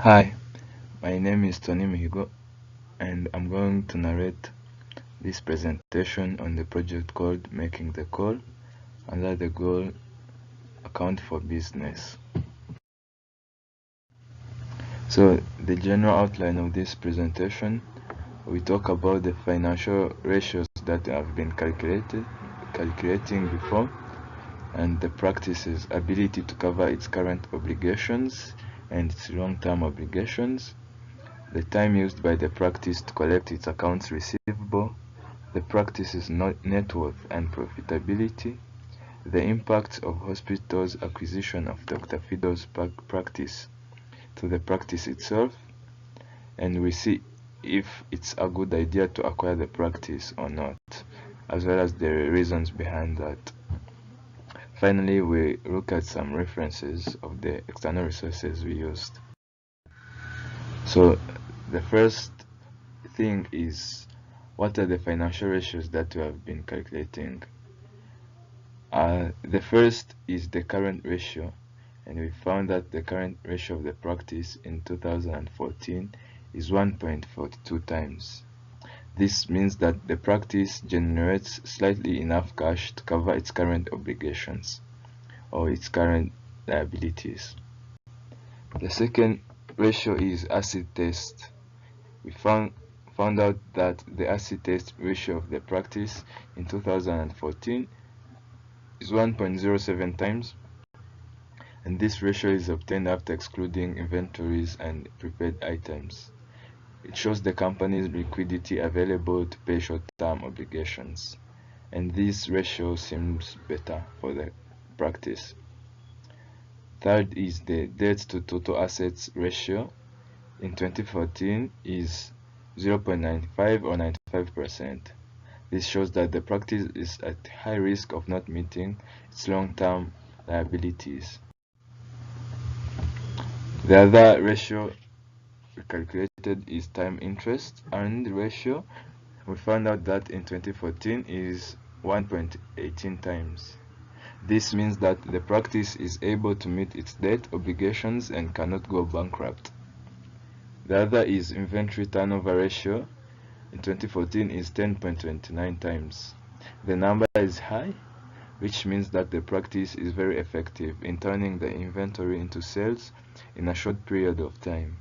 Hi, my name is Tony Mihigo, and I'm going to narrate this presentation on the project called Making the Call under the goal Account for Business. So the general outline of this presentation, we talk about the financial ratios that have been calculating before, and the practice's ability to cover its current obligations and its long-term obligations, the time used by the practice to collect its accounts receivable, the practice's net worth and profitability, the impact of hospitals' acquisition of Dr. Fido's practice to the practice itself, and we see if it's a good idea to acquire the practice or not, as well as the reasons behind that. Finally, we look at some references of the external resources we used. So the first thing is, what are the financial ratios that we have been calculating? The first is the current ratio, and we found that the current ratio of the practice in 2014 is 1.42 times. This means that the practice generates slightly enough cash to cover its current obligations or its current liabilities. The second ratio is acid test. We found out that the acid test ratio of the practice in 2014 is 1.07 times, and this ratio is obtained after excluding inventories and prepaid items. It shows the company's liquidity available to pay short-term obligations, and this ratio seems better for the practice. Third is the debt to total assets ratio. In 2014 is 0.95 or 95%. This shows that the practice is at high risk of not meeting its long-term liabilities. The other ratio we calculated is time interest earned ratio. We found out that in 2014 is 1.18 times. This means that the practice is able to meet its debt obligations and cannot go bankrupt. The other is inventory turnover ratio. In 2014 is 10.29 times. The number is high, which means that the practice is very effective in turning the inventory into sales in a short period of time.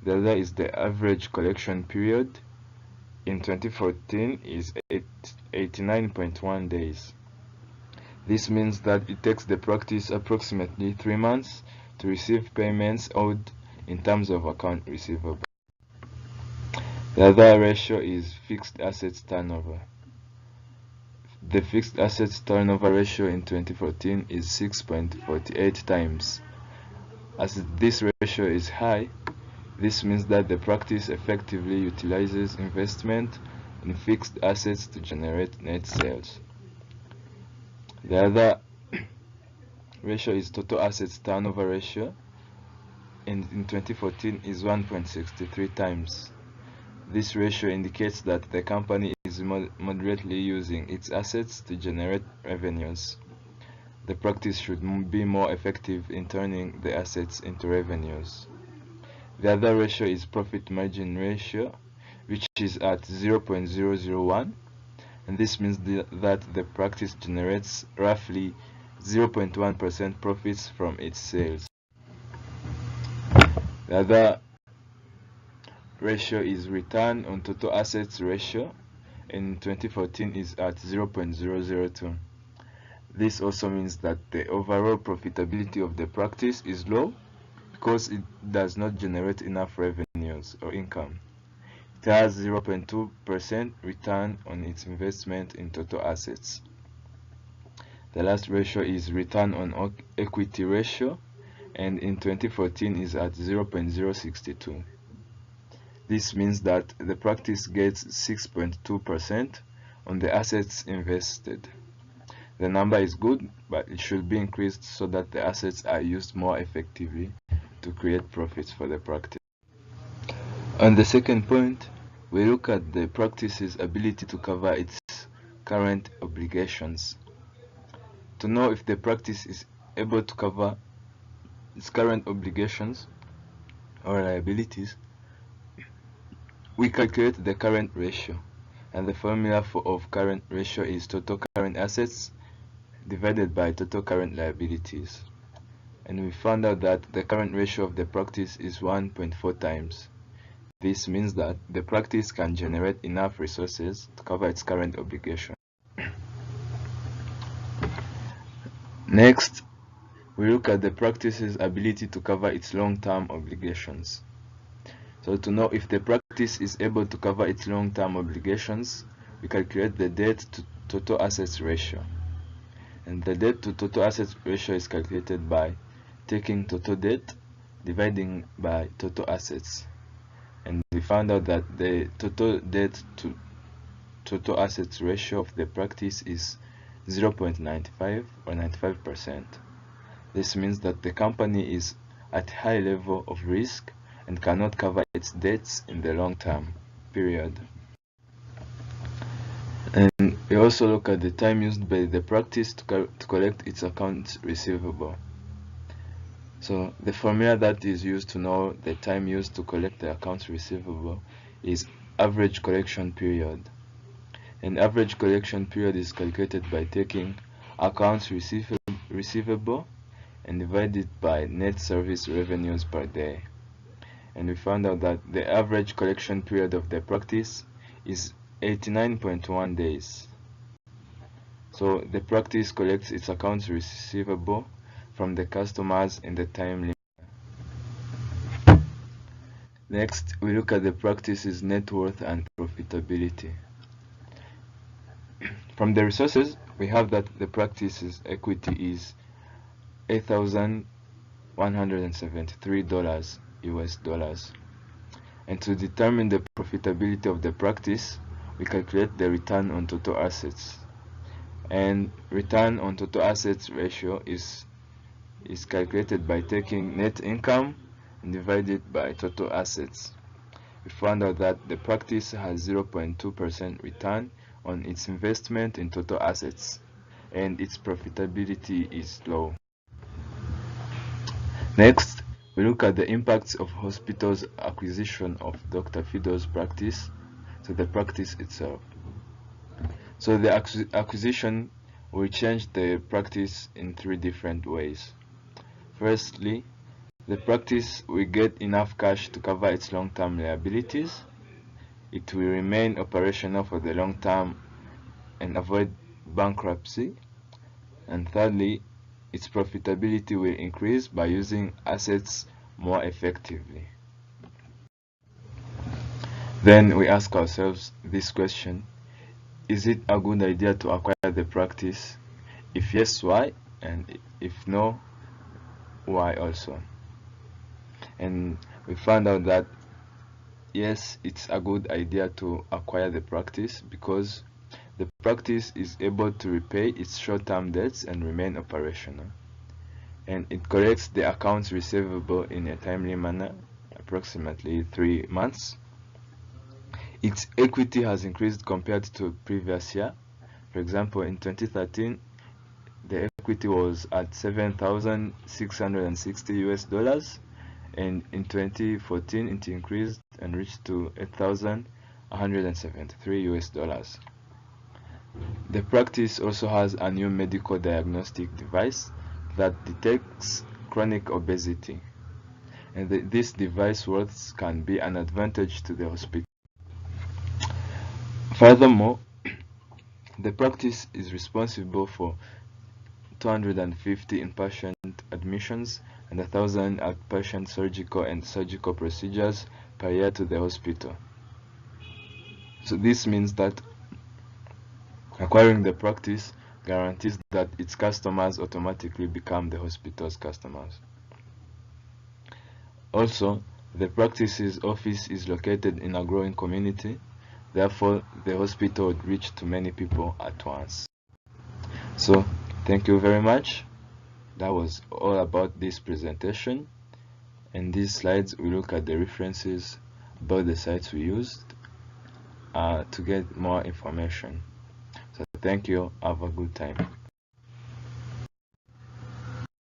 The other is the average collection period. In 2014 is 89.1 days. This means that it takes the practice approximately 3 months to receive payments owed in terms of account receivable. The other ratio is fixed assets turnover. The fixed assets turnover ratio in 2014 is 6.48 times. As this ratio is high, this means that the practice effectively utilizes investment in fixed assets to generate net sales. The other ratio is total assets turnover ratio, and in 2014 is 1.63 times. This ratio indicates that the company is moderately using its assets to generate revenues. The practice should be more effective in turning the assets into revenues. The other ratio is profit margin ratio, which is at 0.001, and this means that the practice generates roughly 0.1% profits from its sales. The other ratio is return on total assets ratio, and in 2014 is at 0.002. This also means that the overall profitability of the practice is low because it does not generate enough revenues or income. It has 0.2% return on its investment in total assets. The last ratio is return on equity ratio, and in 2014 is at 0.062. This means that the practice gets 6.2% on the assets invested. The number is good, but it should be increased so that the assets are used more effectively to create profits for the practice. On the second point, we look at the practice's ability to cover its current obligations. To know if the practice is able to cover its current obligations, or liabilities, we calculate the current ratio, and the formula of current ratio is total current assets divided by total current liabilities. And we found out that the current ratio of the practice is 1.4 times. This means that the practice can generate enough resources to cover its current obligation. Next, we look at the practice's ability to cover its long-term obligations. So to know if the practice is able to cover its long-term obligations, we calculate the debt to total assets ratio. And the debt to total assets ratio is calculated by taking total debt dividing by total assets. And we found out that the total debt to total assets ratio of the practice is 0.95 or 95%. This means that the company is at high level of risk and cannot cover its debts in the long term period. And we also look at the time used by the practice to collect its accounts receivable. So the formula that is used to know the time used to collect the accounts receivable is average collection period. An average collection period is calculated by taking accounts receivable and divided by net service revenues per day. And we found out that the average collection period of the practice is 89.1 days. So the practice collects its accounts receivable from the customers in the time limit. Next, we look at the practice's net worth and profitability. From the resources, we have that the practice's equity is $8,173 US dollars. And to determine the profitability of the practice, we calculate the return on total assets. And return on total assets ratio is calculated by taking net income and divided by total assets. We found out that the practice has 0.2% return on its investment in total assets, and its profitability is low. Next, we look at the impacts of hospital's acquisition of Dr. Fido's practice to the practice itself. So the acquisition will change the practice in 3 different ways. Firstly, the practice will get enough cash to cover its long-term liabilities. It will remain operational for the long term and avoid bankruptcy. And thirdly, its profitability will increase by using assets more effectively. Then we ask ourselves this question: is it a good idea to acquire the practice? If yes, why? And if no, why also? And we found out that yes, it's a good idea to acquire the practice because the practice is able to repay its short-term debts and remain operational. And it collects the accounts receivable in a timely manner, approximately 3 months. Its equity has increased compared to previous year. For example, in 2013, the equity was at $7,660 US dollars, and in 2014 it increased and reached to $8,173 US dollars. The practice also has a new medical diagnostic device that detects chronic obesity, and this device works can be an advantage to the hospital. Furthermore, the practice is responsible for 250 inpatient admissions and 1,000 outpatient surgical procedures per year to the hospital. So this means that acquiring the practice guarantees that its customers automatically become the hospital's customers. Also, the practice's office is located in a growing community, therefore the hospital would reach to many people at once. So, thank you very much. That was all about this presentation. In these slides, we look at the references about the sites we used to get more information. So thank you. Have a good time.